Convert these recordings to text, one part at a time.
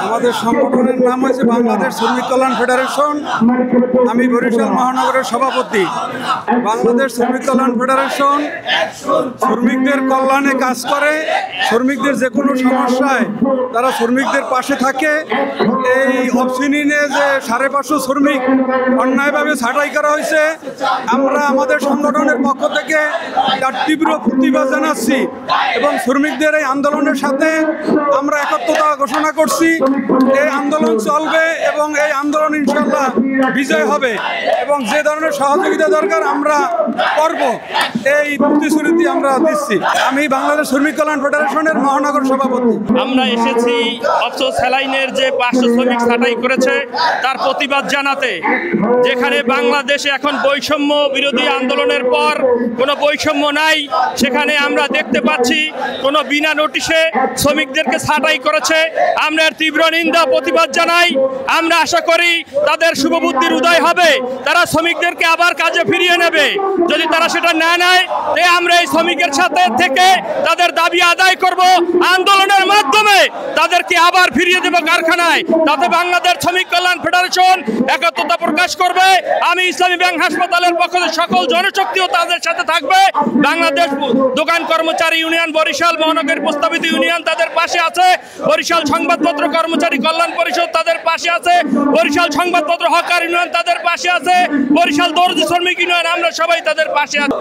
আমাদের সংগঠনের নাম হচ্ছে বাংলাদেশ শ্রমিক কল্যাণ ফেডারেশন। আমি বরিশাল মহানগরের সভাপতি। বাংলাদেশ শ্রমিক কল্যাণ ফেডারেশন শ্রমিকদের কল্যাণে কাজ করে। শ্রমিকদের যে কোনো সমস্যায় তারা শ্রমিকদের পাশে থাকে। এই অফসিনিনে যে 550 শ্রমিক অন্যায়ভাবে ছাঁটাই করা হয়েছে, আমরা আমাদের সংগঠনের পক্ষ থেকে তার তীব্র প্রতিবাদ জানাচ্ছি এবং শ্রমিকদের এই আন্দোলনের সাথে আমরা একত্রতা ঘোষণা করছি। এই আন্দোলন চলবে এবং এই আন্দোলন ইনশাল্লাহ বিজয় হবে এবং যে ধরনের সহযোগিতা দরকার আমরা করব, এই প্রতিশ্রুতি আমরা দিচ্ছি। আমি বাংলাদেশ শ্রমিক কল্যাণ ফেডারেশনের মহানগর সভাপতি। আমরা এসেছি অফসোস স্যালাইনের যে 500 শ্রমিক ছাঁটাই করেছে তার প্রতিবাদ জানাতে। যেখানে বাংলাদেশে এখন বৈষম্য বিরোধী আন্দোলনের পর কোনো বৈষম্য নাই, সেখানে আমরা দেখতে পাচ্ছি কোনো বিনা নোটিশে শ্রমিকদেরকে ছাঁটাই করেছে। আমরা তীব্র নিন্দা প্রতিবাদ জানাই। আমরা আশা করি তাদের শুভবুদ্ধির উদয় হবে, তারা শ্রমিকদেরকে আবার কাজে ফিরিয়ে নেবে। যদি তারা সেটা না নেয়, তাই আমরা এই শ্রমিকের সাথে থেকে তাদের দাবি আদায় করব, আন্দোলনের মাধ্যমে তাদেরকে আবার ফিরিয়ে দেব কারখানায়। তাতে বাংলাদেশ শ্রমিক কল্যাণ ফেডারেশন একত্রতা প্রকাশ করবে। আমি ইসলামী ব্যাংক হাসপাতালের পক্ষ থেকে সকল জনশক্তিও তাদের সাথে থাকবে। বাংলাদেশ দোকান কর্মচারী ইউনিয়ন বরিশাল মহানগরের প্রস্তাবিত ইউনিয়ন তাদের পাশে আছে। বরিশাল সংবাদপত্র কর্মচারী কল্যাণ পরিষদ তাদের পাশে আছে। বরিশাল সংবাদপত্র হকার ইউনিয়ন তাদের পাশে আছে। বরিশাল দর্জি শ্রমিক ইউনিয়ন, আমরা সবাই তাদের পাশে আছি।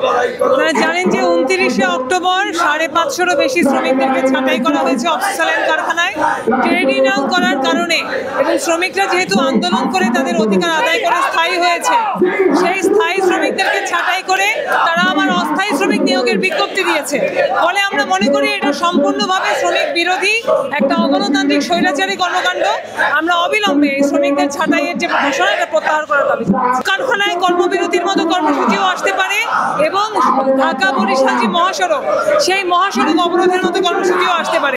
আপনারা জানেন যে 29শে অক্টোবর 550-এরও বেশি শ্রমিকদেরকে ছাঁটাই করা হয়েছে অফসিসালেন কারখানায় ট্রেড ইউনিয়ন করার কারণে, এবং শ্রমিকরা যেহেতু আন্দোলন করে তাদের অধিকার আদায় করে স্থায়ী হয়েছে, সেই স্থায়ী শ্রমিকদেরকে ছাঁটাই করে তারা আবার অস্থায়ী শ্রমিক নিয়োগের বিজ্ঞপ্তি দিয়েছে। ফলে আমরা মনে করি এটা সম্পূর্ণভাবে শ্রমিক বিরোধী একটা অগণতান্ত্রিক স্বৈরাচারী কর্মকাণ্ড। আমরা অবিলম্বে এই শ্রমিকদের ছাঁটাইয়ের যে ঘোষণা এটা প্রত্যাহার করার দাবি। কারখানায় কর্মবিরতির মতো কর্মসূচিও আসতে পারে এবং ঢাকা বরিশাল যে মহাসড়ক, সেই মহাসড়ক অবরোধের মতো কর্মসূচিও আসতে পারে।